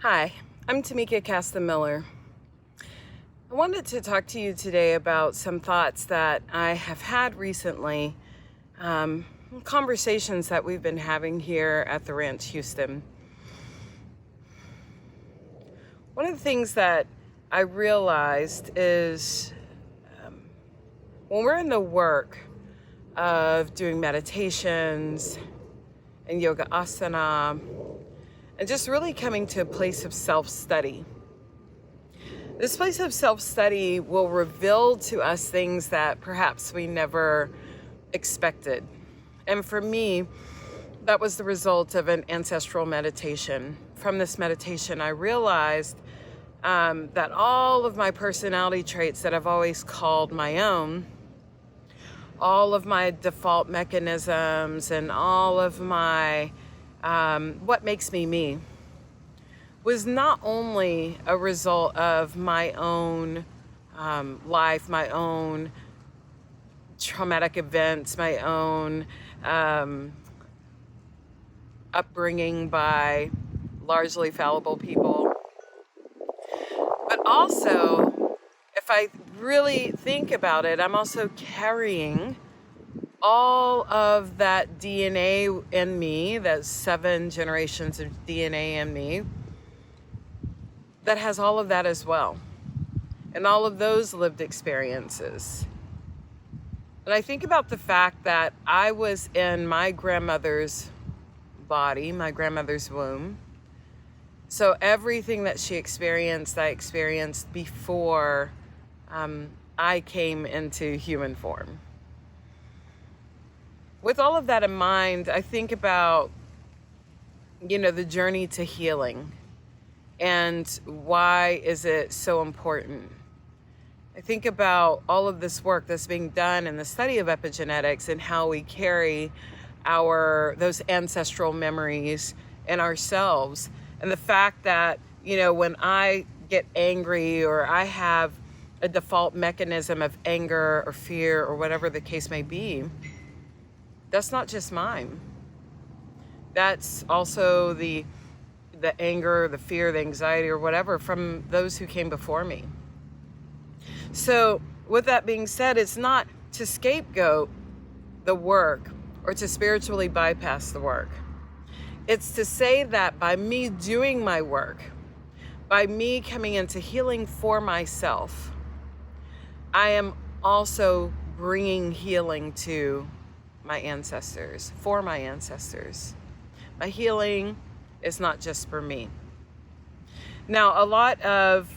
Hi, I'm Tamika Caston-miller. I wanted to talk to you today about some thoughts that I have had recently, conversations that we've been having here at the Ranch Houston. One of the things that I realized is when we're in the work of doing meditations and yoga asana, and just really coming to a place of self-study. This place of self-study will reveal to us things that perhaps we never expected. And for me, that was the result of an ancestral meditation. From this meditation, I realized that all of my personality traits that I've always called my own, all of my default mechanisms and all of my what makes me was not only a result of my own life, my own traumatic events, my own upbringing by largely fallible people, but also, if I really think about it, I'm also carrying all of that DNA in me, that 7 generations of DNA in me, that has all of that as well. And all of those lived experiences. And I think about the fact that I was in my grandmother's body, my grandmother's womb. So everything that she experienced, I experienced before I came into human form. With all of that in mind, I think about, the journey to healing and why is it so important. I think about all of this work that's being done in the study of epigenetics and how we carry those ancestral memories in ourselves. And the fact that, when I get angry or I have a default mechanism of anger or fear or whatever the case may be, that's not just mine. That's also the anger, the fear, the anxiety, or whatever from those who came before me. So with that being said, it's not to scapegoat the work or to spiritually bypass the work. It's to say that by me doing my work, by me coming into healing for myself, I am also bringing healing to my ancestors, for my ancestors. My healing is not just for me. Now, a lot of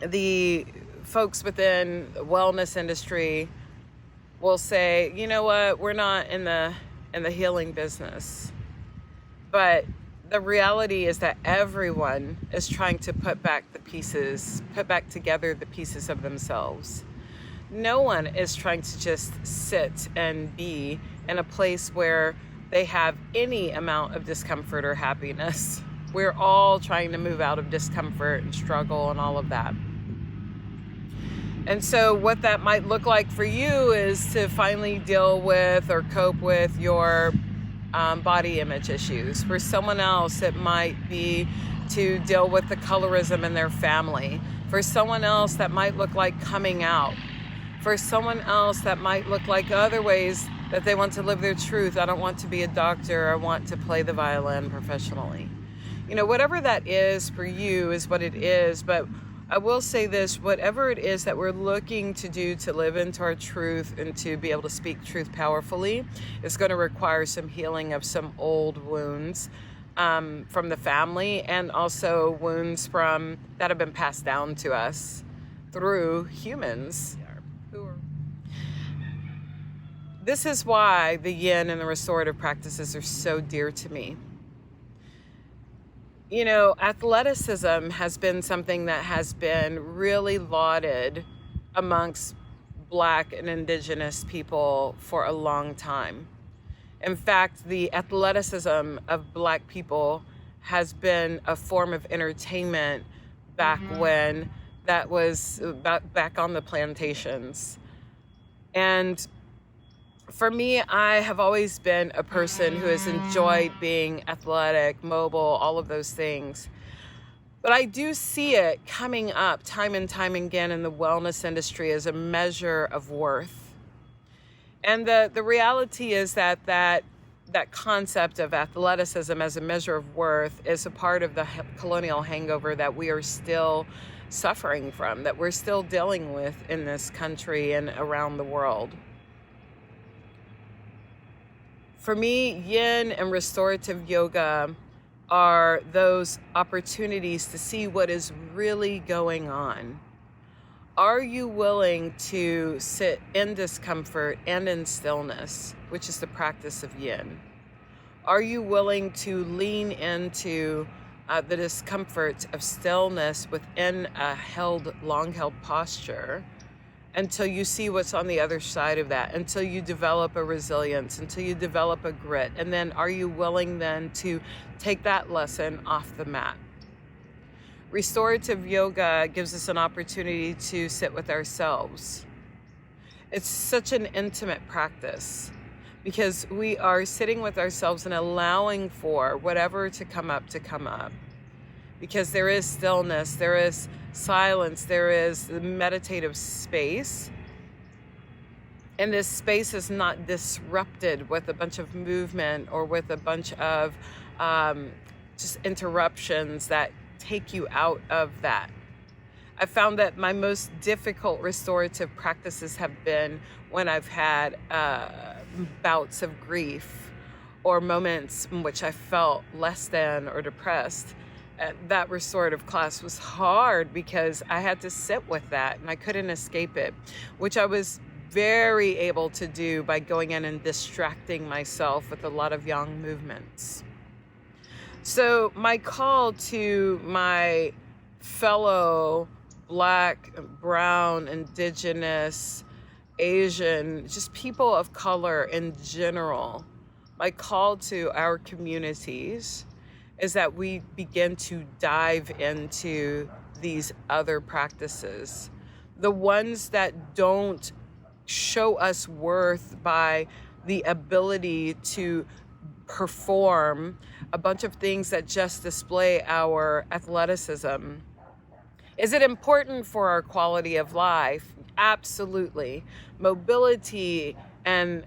the folks within the wellness industry will say, you know what, we're not in the healing business. But the reality is that everyone is trying to put back together the pieces of themselves. No one is trying to just sit and be in a place where they have any amount of discomfort or happiness. We're all trying to move out of discomfort and struggle and all of that. And so what that might look like for you is to finally deal with or cope with your body image issues. For someone else, it might be to deal with the colorism in their family. For someone else, that might look like coming out. For someone else, that might look like other ways that they want to live their truth. I don't want to be a doctor. I want to play the violin professionally. Whatever that is for you is what it is. But I will say this, whatever it is that we're looking to do to live into our truth and to be able to speak truth powerfully is going to require some healing of some old wounds from the family, and also wounds that have been passed down to us through humans. This is why the yin and the restorative practices are so dear to me. Athleticism has been something that has been really lauded amongst Black and Indigenous people for a long time. In fact, the athleticism of Black people has been a form of entertainment back when that was back on the plantations. And for me, I have always been a person who has enjoyed being athletic, mobile, all of those things. But I do see it coming up time and time again in the wellness industry as a measure of worth. And the reality is that concept of athleticism as a measure of worth is a part of the colonial hangover that we are still suffering from, that we're still dealing with in this country and around the world. For me, yin and restorative yoga are those opportunities to see what is really going on. Are you willing to sit in discomfort and in stillness, which is the practice of yin? Are you willing to lean into the discomfort of stillness within a long-held posture until you see what's on the other side of that, until you develop a resilience, until you develop a grit? And then are you willing then to take that lesson off the mat? Restorative yoga gives us an opportunity to sit with ourselves. It's such an intimate practice because we are sitting with ourselves and allowing for whatever to come up. Because there is stillness, there is silence, there is meditative space. And this space is not disrupted with a bunch of movement or with a bunch of just interruptions that take you out of that. I found that my most difficult restorative practices have been when I've had bouts of grief or moments in which I felt less than or depressed. That restorative class was hard because I had to sit with that and I couldn't escape it, which I was very able to do by going in and distracting myself with a lot of yang movements. So my call to my fellow Black, brown, indigenous, Asian, just people of color in general, my call to our communities is that we begin to dive into these other practices. The ones that don't show us worth by the ability to perform a bunch of things that just display our athleticism. Is it important for our quality of life? Absolutely. Mobility and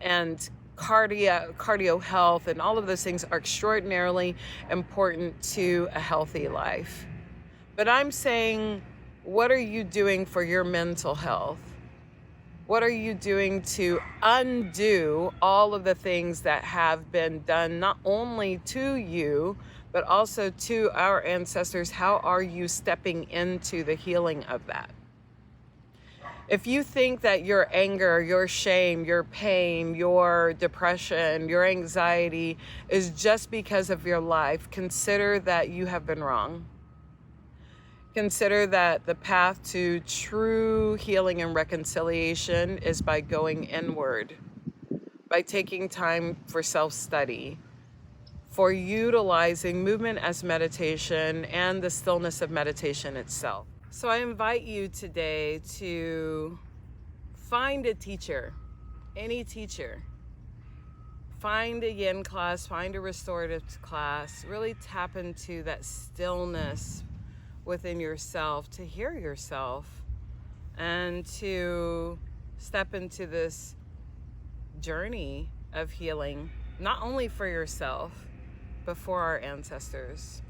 cardio health and all of those things are extraordinarily important to a healthy life. But I'm saying, what are you doing for your mental health? What are you doing to undo all of the things that have been done, not only to you, but also to our ancestors? How are you stepping into the healing of that? If you think that your anger, your shame, your pain, your depression, your anxiety is just because of your life, consider that you have been wrong. Consider that the path to true healing and reconciliation is by going inward, by taking time for self-study, for utilizing movement as meditation and the stillness of meditation itself. So I invite you today to find a teacher, any teacher. Find a yin class, find a restorative class, really tap into that stillness within yourself, to hear yourself and to step into this journey of healing, not only for yourself, but for our ancestors.